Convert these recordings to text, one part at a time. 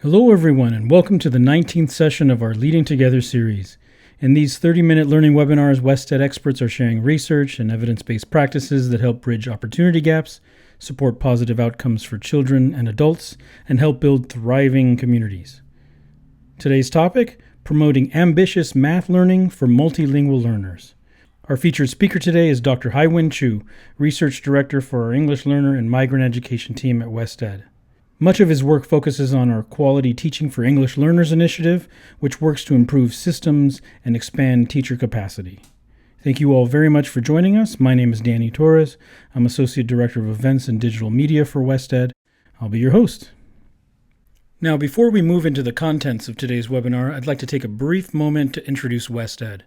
Hello, everyone, and welcome to the 19th session of our Leading Together series. In these 30-minute learning webinars, WestEd experts are sharing research and evidence-based practices that help bridge opportunity gaps, support positive outcomes for children and adults, and help build thriving communities. Today's topic, promoting ambitious math learning for multilingual learners. Our featured speaker today is Dr. Haiwen Chu, Research Director for our English Learner and Migrant Education team at WestEd. Much of his work focuses on our Quality Teaching for English Learners initiative, which works to improve systems and expand teacher capacity. Thank you all very much for joining us. My name is Danny Torres. I'm Associate Director of Events and Digital Media for WestEd. I'll be your host. Now, before we move into the contents of today's webinar, I'd like to take a brief moment to introduce WestEd.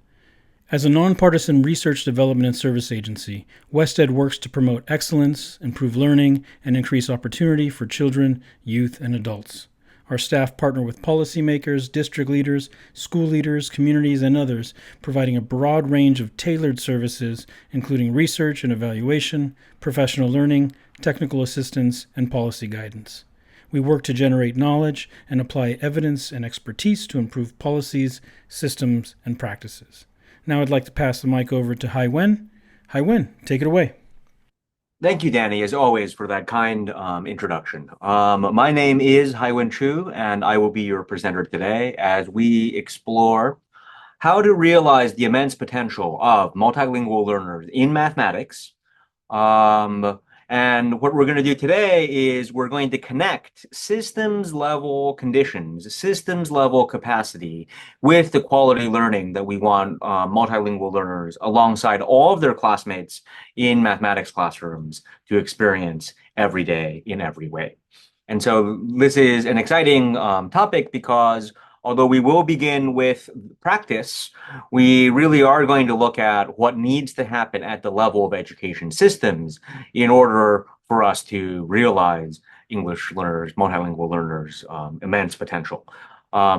As a nonpartisan research development and service agency, WestEd works to promote excellence, improve learning, and increase opportunity for children, youth, and adults. Our staff partner with policymakers, district leaders, school leaders, communities, and others, providing a broad range of tailored services, including research and evaluation, professional learning, technical assistance, and policy guidance. We work to generate knowledge and apply evidence and expertise to improve policies, systems, and practices. Now I'd like to pass the mic over to Haiwen. Haiwen, take it away. Thank you, Danny, as always, for that kind introduction. My name is Haiwen Chu, and I will be your presenter today as we explore how to realize the immense potential of multilingual learners in mathematics. And what we're going to do today is we're going to connect systems level conditions, systems level capacity with the quality learning that we want multilingual learners alongside all of their classmates in mathematics classrooms to experience every day in every way. And so this is an exciting topic because although we will begin with practice, we really are going to look at what needs to happen at the level of education systems in order for us to realize English learners, multilingual learners' immense potential.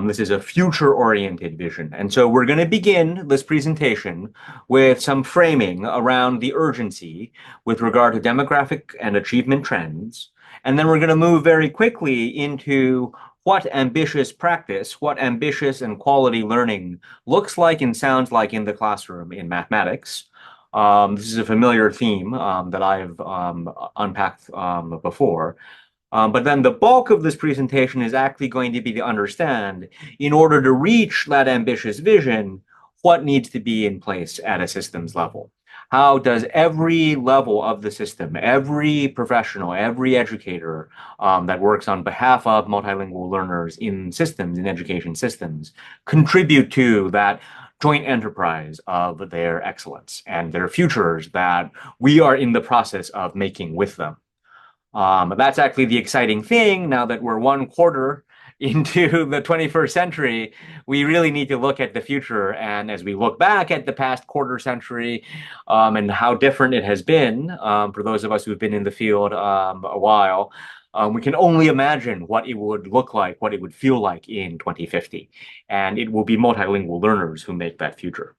This is a future-oriented vision. And so we're going to begin this presentation with some framing around the urgency with regard to demographic and achievement trends. And then we're going to move very quickly into what ambitious practice, what ambitious and quality learning looks like and sounds like in the classroom in mathematics. This is a familiar theme that I've unpacked before. But then the bulk of this presentation is actually going to be to understand, in order to reach that ambitious vision, what needs to be in place at a systems level. How does every level of the system, every professional, every educator that works on behalf of multilingual learners in systems, in education systems, contribute to that joint enterprise of their excellence and their futures that we are in the process of making with them? That's actually the exciting thing. Now that we're one quarter into the 21st century, we really need to look at the future. And as we look back at the past quarter century and how different it has been, for those of us who've been in the field a while, we can only imagine what it would look like, what it would feel like in 2050. And it will be multilingual learners who make that future.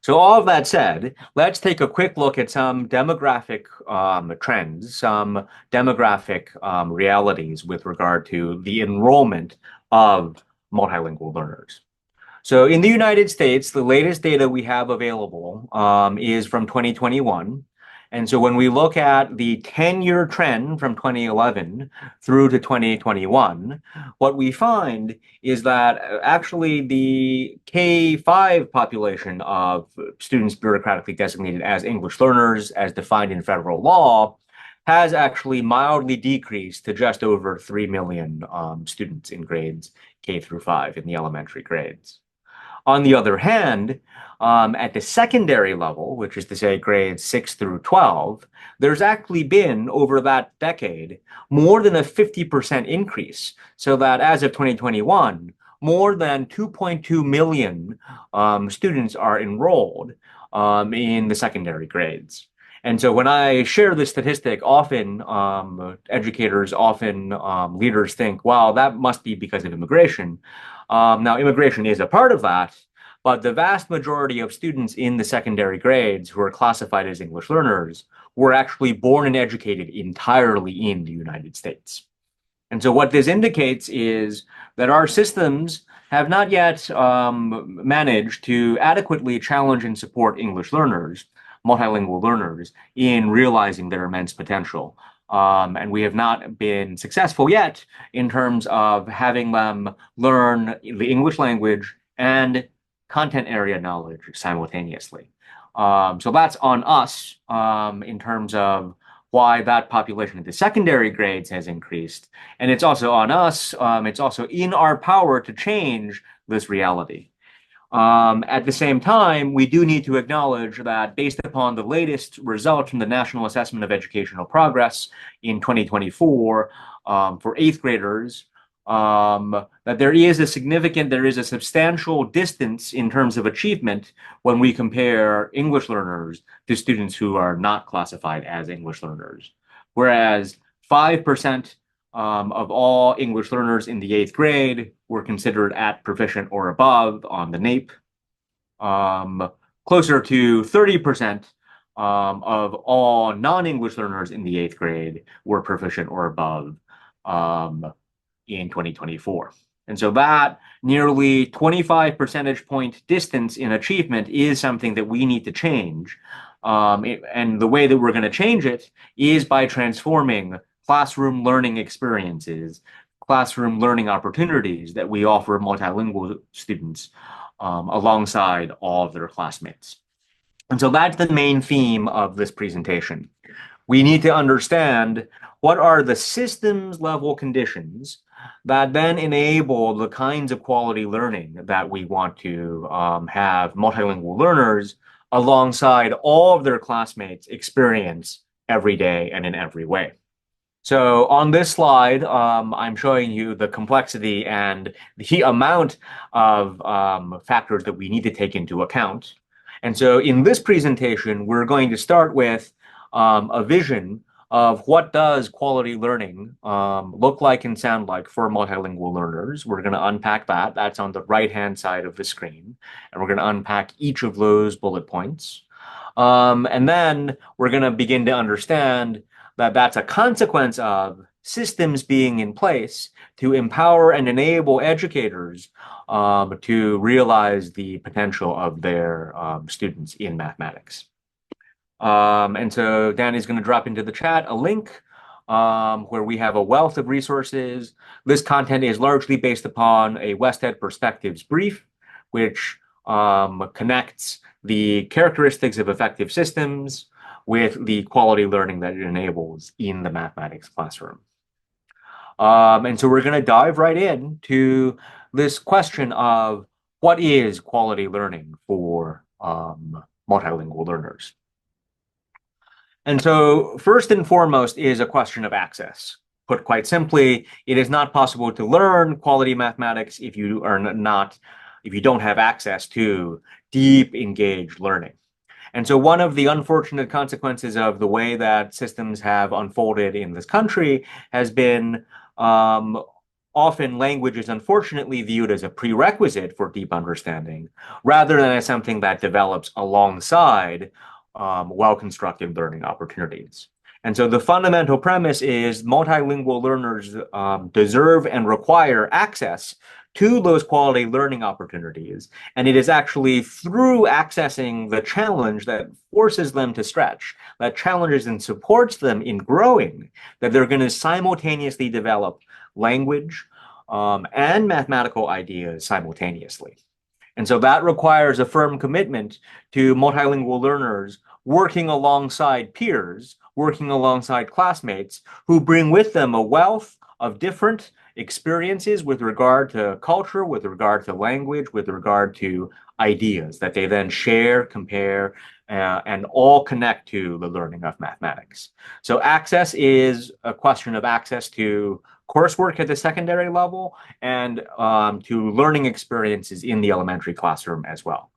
So all of that said, let's take a quick look at some demographic trends, some demographic realities with regard to the enrollment of multilingual learners. So in the United States, the latest data we have available is from 2021. And so when we look at the 10-year trend from 2011 through to 2021, what we find is that actually the K-5 population of students bureaucratically designated as English learners, as defined in federal law, has actually mildly decreased to just over 3 million students in grades K through 5 in the elementary grades. On the other hand, at the secondary level, which is to say grades 6 through 12, there's actually been, over that decade, more than a 50% increase, so that as of 2021, more than 2.2 million students are enrolled in the secondary grades. And so when I share this statistic, often educators, often leaders think, wow, that must be because of immigration. Now, immigration is a part of that, but the vast majority of students in the secondary grades who are classified as English learners were actually born and educated entirely in the United States. And so what this indicates is that our systems have not yet managed to adequately challenge and support English learners, multilingual learners, in realizing their immense potential. And we have not been successful yet in terms of having them learn the English language and content area knowledge simultaneously. So that's on us in terms of why that population at the secondary grades has increased. And it's also on us, it's also in our power to change this reality. At the same time, we do need to acknowledge that based upon the latest results from the National Assessment of Educational Progress in 2024 for eighth graders, that there is a substantial distance in terms of achievement when we compare English learners to students who are not classified as English learners. Whereas 5% of all English learners in the eighth grade were considered at proficient or above on the NAEP. Closer to 30% of all non-English learners in the eighth grade were proficient or above in 2024. And so that nearly 25 percentage point distance in achievement is something that we need to change. And the way that we're going to change it is by transforming classroom learning experiences, classroom learning opportunities that we offer multilingual students alongside all of their classmates. And so that's the main theme of this presentation. We need to understand what are the systems level conditions that then enable the kinds of quality learning that we want to have multilingual learners alongside all of their classmates experience every day and in every way. So on this slide, I'm showing you the complexity and the amount of factors that we need to take into account. And so in this presentation, we're going to start with a vision of what does quality learning look like and sound like for multilingual learners. We're going to unpack that. That's on the right-hand side of the screen. And we're going to unpack each of those bullet points. And then we're going to begin to understand that that's a consequence of systems being in place to empower and enable educators to realize the potential of their students in mathematics. And so Danny's going to drop into the chat a link where we have a wealth of resources. This content is largely based upon a WestEd Perspectives brief, which connects the characteristics of effective systems with the quality learning that it enables in the mathematics classroom. And so we're going to dive right in to this question of what is quality learning for multilingual learners. And so first and foremost is a question of access. Put quite simply, it is not possible to learn quality mathematics if you don't have access to deep, engaged learning. And so one of the unfortunate consequences of the way that systems have unfolded in this country has been often language is unfortunately viewed as a prerequisite for deep understanding, rather than as something that develops alongside well-constructed learning opportunities. And so the fundamental premise is multilingual learners deserve and require access to those quality learning opportunities. And it is actually through accessing the challenge that forces them to stretch, that challenges and supports them in growing, that they're going to simultaneously develop language and mathematical ideas simultaneously. And so that requires a firm commitment to multilingual learners working alongside peers, working alongside classmates who bring with them a wealth of different experiences with regard to culture, with regard to language, with regard to ideas that they then share, compare, and all connect to the learning of mathematics. So access is a question of access to coursework at the secondary level and to learning experiences in the elementary classroom as well.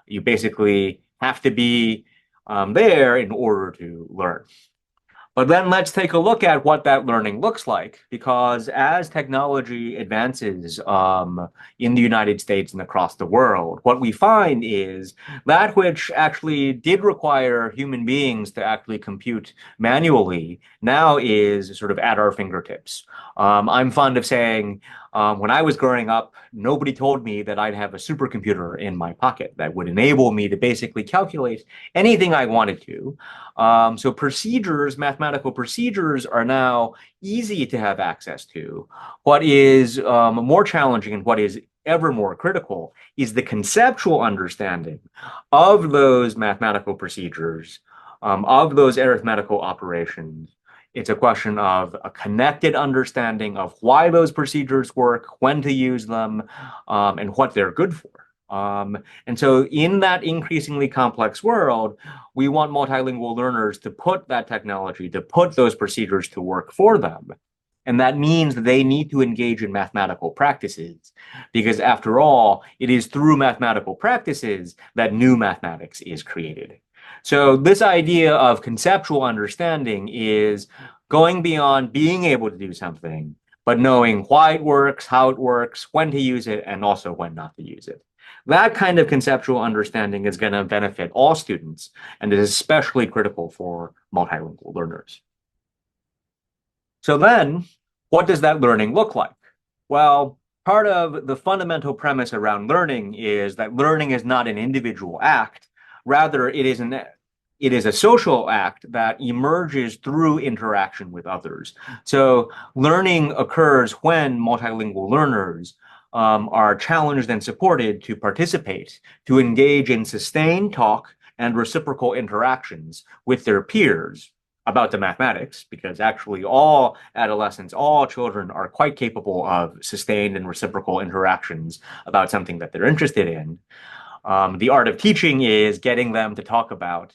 You basically have to be there in order to learn. But then let's take a look at what that learning looks like, because as technology advances in the United States and across the world, what we find is that which actually did require human beings to actually compute manually now is sort of at our fingertips. I'm fond of saying, when I was growing up, nobody told me that I'd have a supercomputer in my pocket that would enable me to basically calculate anything I wanted to. So procedures, mathematical procedures are now easy to have access to. What is more challenging and what is ever more critical is the conceptual understanding of those mathematical procedures, of those arithmetical operations. It's a question of a connected understanding of why those procedures work, when to use them, and what they're good for. And so in that increasingly complex world, we want multilingual learners to put that technology, to put those procedures to work for them. And that means that they need to engage in mathematical practices, because after all, it is through mathematical practices that new mathematics is created. So this idea of conceptual understanding is going beyond being able to do something, but knowing why it works, how it works, when to use it, and also when not to use it. That kind of conceptual understanding is going to benefit all students and is especially critical for multilingual learners. So then, what does that learning look like? Well, part of the fundamental premise around learning is that learning is not an individual act. Rather, it is a social act that emerges through interaction with others. So learning occurs when multilingual learners are challenged and supported to participate, to engage in sustained talk and reciprocal interactions with their peers about the mathematics, because actually all adolescents, all children are quite capable of sustained and reciprocal interactions about something that they're interested in. The art of teaching is getting them to talk about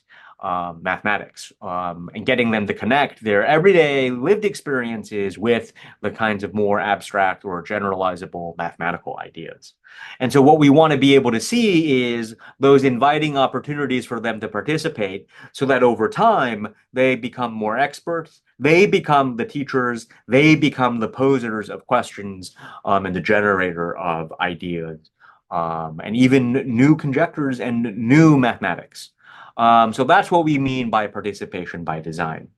mathematics and getting them to connect their everyday lived experiences with the kinds of more abstract or generalizable mathematical ideas. And so what we want to be able to see is those inviting opportunities for them to participate so that over time they become more experts, they become the teachers, they become the posers of questions and the generator of ideas. And even new conjectures and new mathematics. So that's what we mean by participation by design.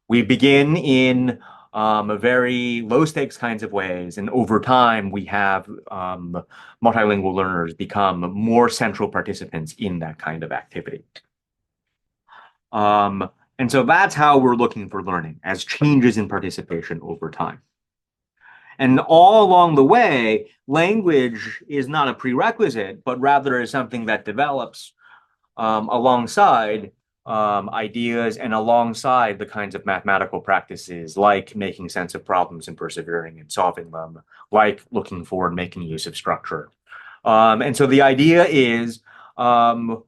We begin in very low stakes kinds of ways, and over time we have multilingual learners become more central participants in that kind of activity. And so that's how we're looking for learning, as changes in participation over time. And all along the way, language is not a prerequisite, but rather is something that develops alongside ideas and alongside the kinds of mathematical practices like making sense of problems and persevering in solving them, like looking for and making use of structure. And so the idea is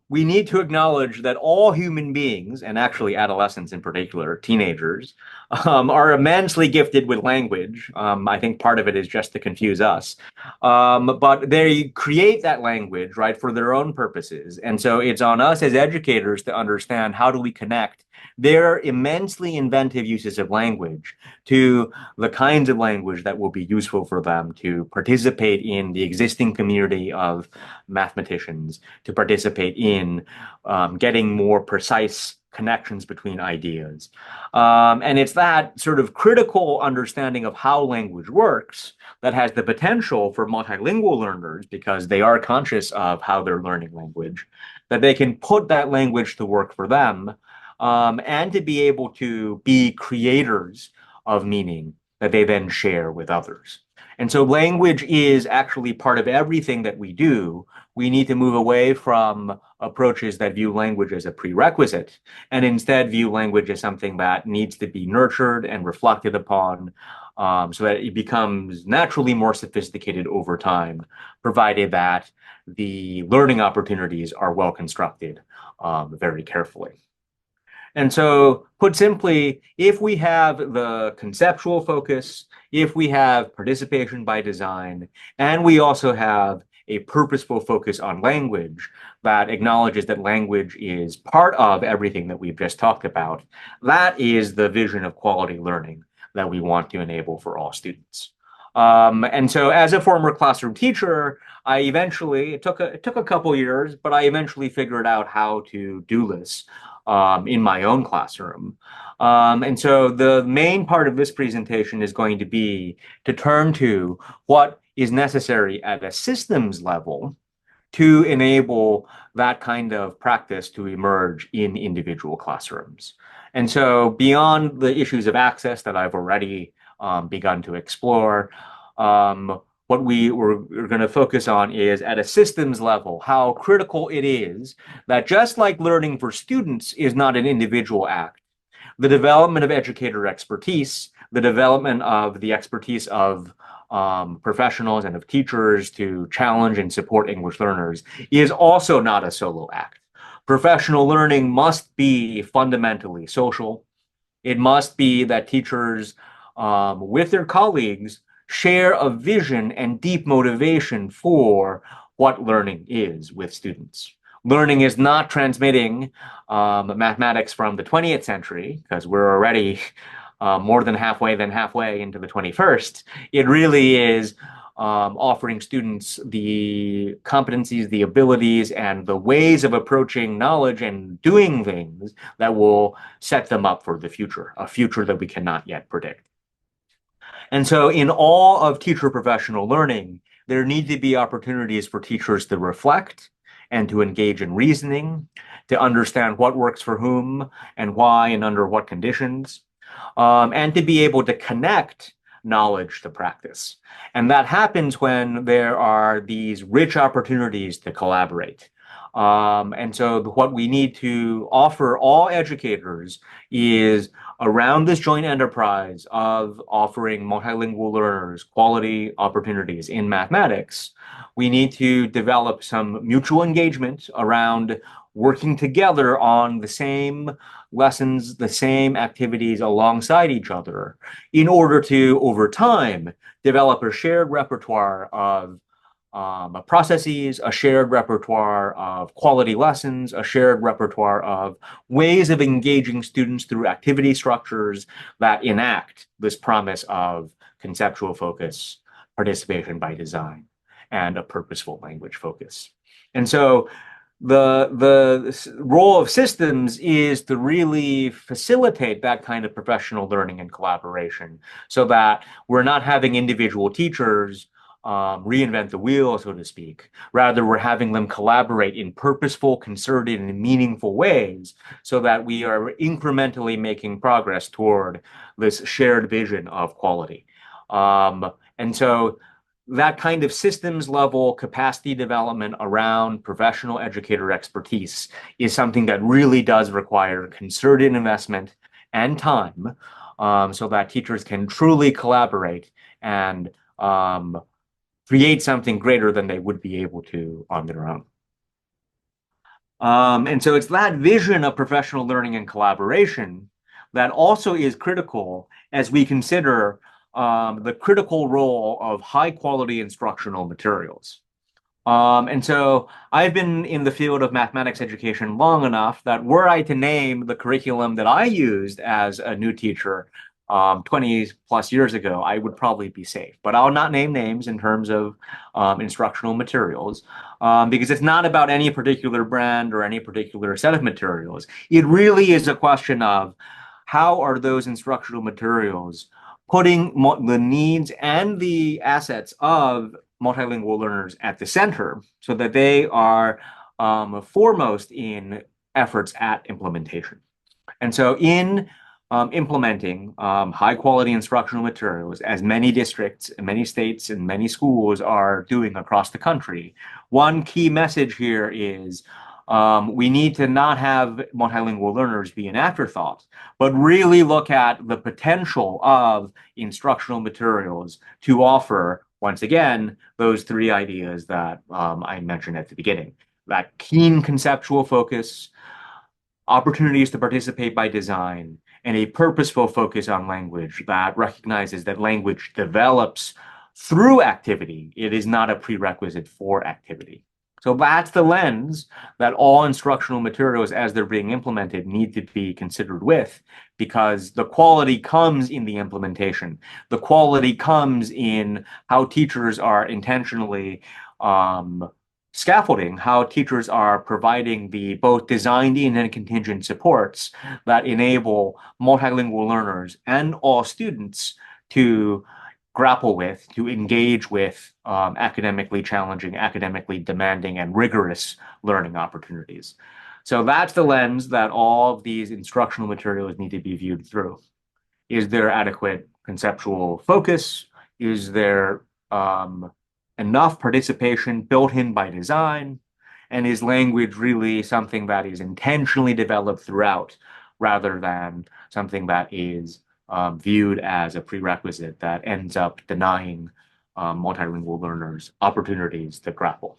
we need to acknowledge that all human beings, and actually adolescents in particular, teenagers, are immensely gifted with language. I think part of it is just to confuse us. But they create that language, right, for their own purposes. And so it's on us as educators to understand how do we connect their immensely inventive uses of language to the kinds of language that will be useful for them to participate in the existing community of mathematicians, to participate in getting more precise connections between ideas. And it's that sort of critical understanding of how language works that has the potential for multilingual learners, because they are conscious of how they're learning language, that they can put that language to work for them and to be able to be creators of meaning that they then share with others. And so language is actually part of everything that we do. We need to move away from approaches that view language as a prerequisite and instead view language as something that needs to be nurtured and reflected upon so that it becomes naturally more sophisticated over time, provided that the learning opportunities are well constructed very carefully. And so, put simply, if we have the conceptual focus, if we have participation by design, and we also have a purposeful focus on language that acknowledges that language is part of everything that we've just talked about. That is the vision of quality learning that we want to enable for all students. And so as a former classroom teacher, it took a couple years, but I eventually figured out how to do this in my own classroom. And so the main part of this presentation is going to be to turn to what is necessary at a systems level to enable that kind of practice to emerge in individual classrooms. And so beyond the issues of access that I've already begun to explore, what we're going to focus on is at a systems level, how critical it is that just like learning for students is not an individual act, the development of educator expertise, the development of the expertise of professionals and of teachers to challenge and support English learners is also not a solo act. Professional learning must be fundamentally social. It must be that teachers, with their colleagues, share a vision and deep motivation for what learning is with students. Learning is not transmitting mathematics from the 20th century, because we're already more than halfway into the 21st. It really is offering students the competencies, the abilities, and the ways of approaching knowledge and doing things that will set them up for the future, a future that we cannot yet predict. And so in all of teacher professional learning, there need to be opportunities for teachers to reflect and to engage in reasoning, to understand what works for whom and why and under what conditions, and to be able to connect knowledge to practice. And that happens when there are these rich opportunities to collaborate. And so what we need to offer all educators is around this joint enterprise of offering multilingual learners quality opportunities in mathematics, we need to develop some mutual engagement around working together on the same lessons, the same activities alongside each other in order to, over time, develop a shared repertoire of processes, a shared repertoire of quality lessons, a shared repertoire of ways of engaging students through activity structures that enact this promise of conceptual focus, participation by design, and a purposeful language focus. And so the role of systems is to really facilitate that kind of professional learning and collaboration so that we're not having individual teachers reinvent the wheel, so to speak. Rather, we're having them collaborate in purposeful, concerted, and meaningful ways so that we are incrementally making progress toward this shared vision of quality. And so that kind of systems level capacity development around professional educator expertise is something that really does require concerted investment and time so that teachers can truly collaborate and create something greater than they would be able to on their own. And so it's that vision of professional learning and collaboration that also is critical as we consider the critical role of high quality instructional materials. And so I've been in the field of mathematics education long enough that were I to name the curriculum that I used as a new teacher 20 plus years ago, I would probably be safe. But I'll not name names in terms of instructional materials because it's not about any particular brand or any particular set of materials. It really is a question of how are those instructional materials putting the needs and the assets of multilingual learners at the center so that they are foremost in efforts at implementation. And so in implementing high quality instructional materials, as many districts, many states, and many schools are doing across the country, one key message here is we need to not have multilingual learners be an afterthought, but really look at the potential of instructional materials to offer, once again, those three ideas that I mentioned at the beginning. That keen conceptual focus, opportunities to participate by design, and a purposeful focus on language that recognizes that language develops through activity. It is not a prerequisite for activity. So that's the lens that all instructional materials as they're being implemented need to be considered with, because the quality comes in the implementation. The quality comes in how teachers are intentionally scaffolding, how teachers are providing the both designed in and contingent supports that enable multilingual learners and all students to grapple with, to engage with academically challenging, academically demanding, and rigorous learning opportunities. So that's the lens that all of these instructional materials need to be viewed through. Is there adequate conceptual focus? Is there enough participation built in by design? And is language really something that is intentionally developed throughout rather than something that is viewed as a prerequisite that ends up denying multilingual learners opportunities to grapple?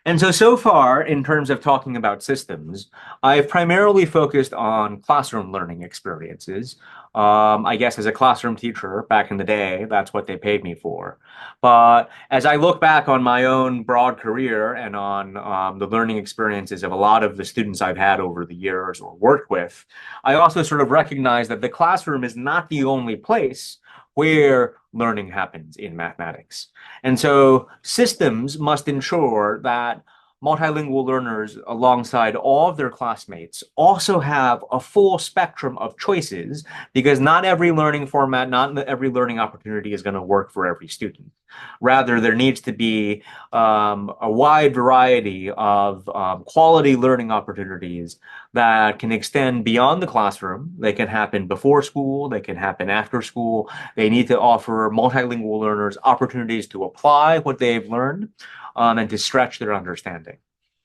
And so far, in terms of talking about systems, I've primarily focused on classroom learning experiences. I guess as a classroom teacher back in the day, that's what they paid me for. But as I look back on my own broad career and on the learning experiences of a lot of the students I've had over the years or worked with, I also sort of recognize that the classroom is not the only place where learning happens in mathematics. And so systems must ensure that multilingual learners, alongside all of their classmates, also have a full spectrum of choices, because not every learning format, not every learning opportunity is going to work for every student. Rather, there needs to be a wide variety of quality learning opportunities that can extend beyond the classroom. They can happen before school, they can happen after school. They need to offer multilingual learners opportunities to apply what they've learned and to stretch their understanding.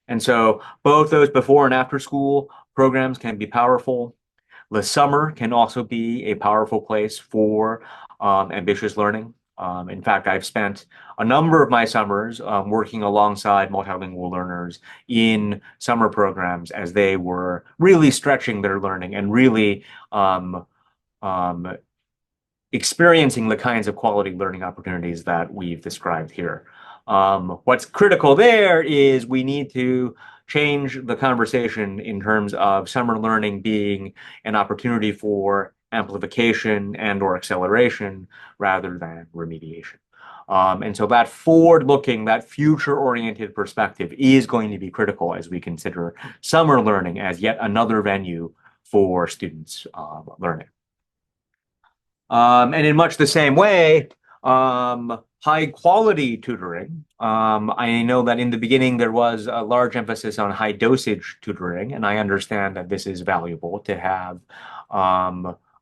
And so both those before and after school programs can be powerful. The summer can also be a powerful place for ambitious learning. In fact, I've spent a number of my summers working alongside multilingual learners in summer programs as they were really stretching their learning and really experiencing the kinds of quality learning opportunities that we've described here. What's critical there is we need to change the conversation in terms of summer learning being an opportunity for amplification and or acceleration rather than remediation. And so that forward-looking, that future-oriented perspective is going to be critical as we consider summer learning as yet another venue for students learning. And in much the same way, high quality tutoring. I know that in the beginning there was a large emphasis on high dosage tutoring, and I understand that this is valuable to have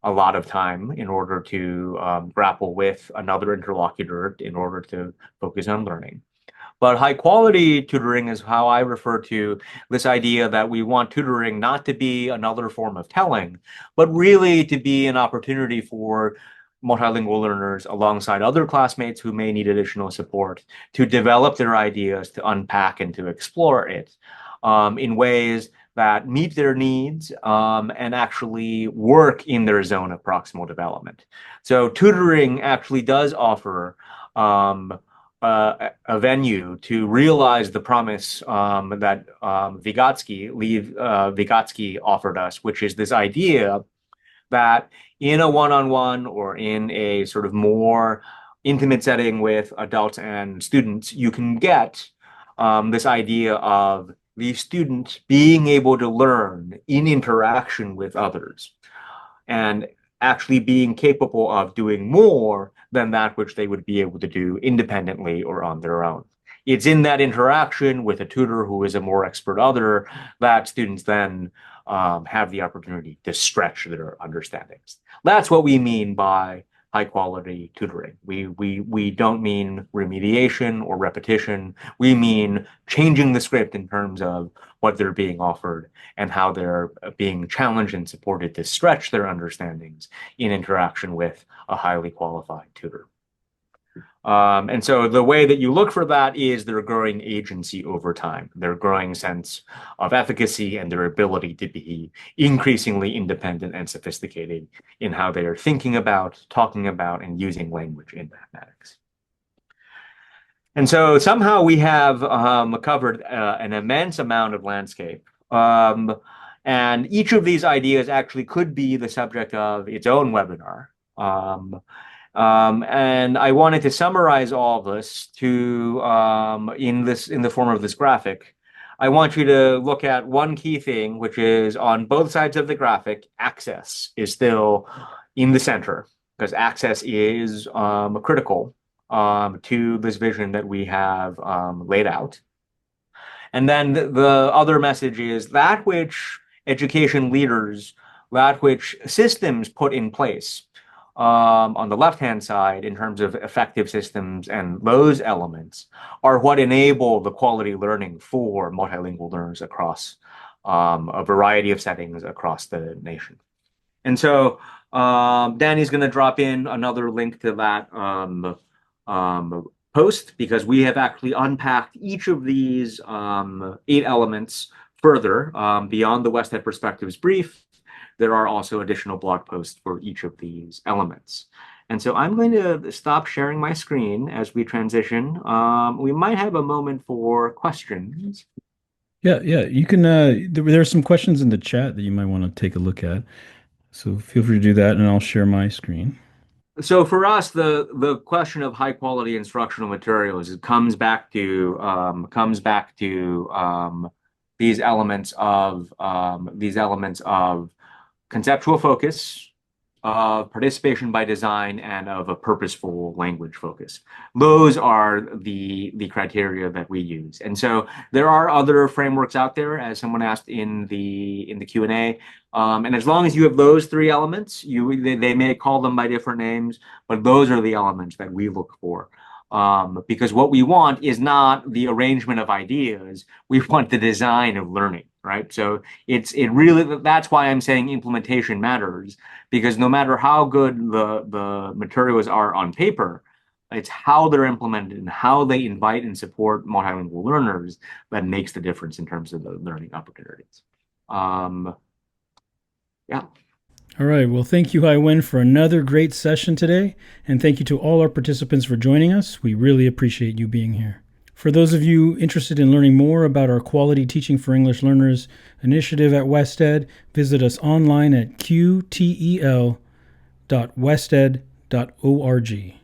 a lot of time in order to grapple with another interlocutor in order to focus on learning. But high quality tutoring is how I refer to this idea that we want tutoring not to be another form of telling, but really to be an opportunity for multilingual learners alongside other classmates who may need additional support to develop their ideas, to unpack and to explore it in ways that meet their needs and actually work in their zone of proximal development. So tutoring actually does offer a venue to realize the promise that Vygotsky offered us, which is this idea that in a one-on-one or in a sort of more intimate setting with adults and students, you can get this idea of the student being able to learn in interaction with others and actually being capable of doing more than that which they would be able to do independently or on their own. It's in that interaction with a tutor who is a more expert other that students then have the opportunity to stretch their understandings. That's what we mean by high quality tutoring. We don't mean remediation or repetition. We mean changing the script in terms of what they're being offered and how they're being challenged and supported to stretch their understandings in interaction with a highly qualified tutor. And so the way that you look for that is their growing agency over time, their growing sense of efficacy, and their ability to be increasingly independent and sophisticated in how they are thinking about, talking about, and using language in mathematics. And so somehow we have covered an immense amount of landscape. And each of these ideas actually could be the subject of its own webinar. And I wanted to summarize all of this in the form of this graphic. I want you to look at one key thing, which is on both sides of the graphic, access is still in the center, because access is critical to this vision that we have laid out. And then the other message is that which education leaders, that which systems put in place on the left-hand side in terms of effective systems and those elements are what enable the quality learning for multilingual learners across a variety of settings across the nation. And so Danny's going to drop in another link to that post, because we have actually unpacked each of these 8 elements further beyond the Westhead Perspectives brief. There are also additional blog posts for each of these elements. And so I'm going to stop sharing my screen as we transition. We might have a moment for questions. Yeah. You can. There are some questions in the chat that you might want to take a look at. So feel free to do that, and I'll share my screen. So for us, the question of high quality instructional materials, it comes back to these elements of conceptual focus, of participation by design, and of a purposeful language focus. Those are the criteria that we use. And so there are other frameworks out there, as someone asked in the Q&A. And as long as you have those 3 elements, they may call them by different names, but those are the elements that we look for. Because what we want is not the arrangement of ideas, we want the design of learning, right? So that's why I'm saying implementation matters, because no matter how good the materials are on paper, it's how they're implemented and how they invite and support multilingual learners that makes the difference in terms of the learning opportunities. Yeah. All right. Well, thank you, Haiwen, for another great session today. And thank you to all our participants for joining us. We really appreciate you being here. For those of you interested in learning more about our Quality Teaching for English Learners initiative at Wested, visit us online at qtel.wested.org.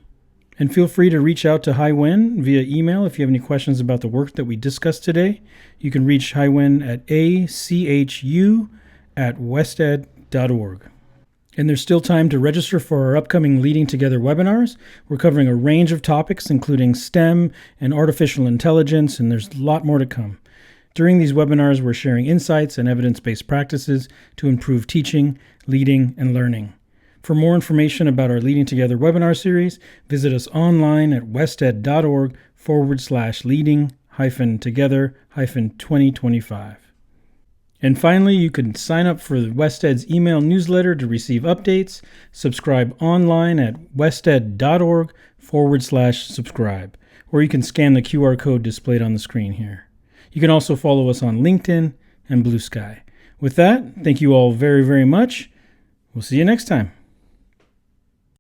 And feel free to reach out to Haiwen via email if you have any questions about the work that we discussed today. You can reach Haiwen at achu@wested.org. And there's still time to register for our upcoming Leading Together webinars. We're covering a range of topics, including STEM and artificial intelligence, and there's a lot more to come. During these webinars, we're sharing insights and evidence-based practices to improve teaching, leading, and learning. For more information about our Leading Together webinar series, visit us online at wested.org/leading-together-2025. And finally, you can sign up for Wested's email newsletter to receive updates. Subscribe online at wested.org/subscribe, or you can scan the QR code displayed on the screen here. You can also follow us on LinkedIn and Blue Sky. With that, thank you all very, very much. We'll see you next time.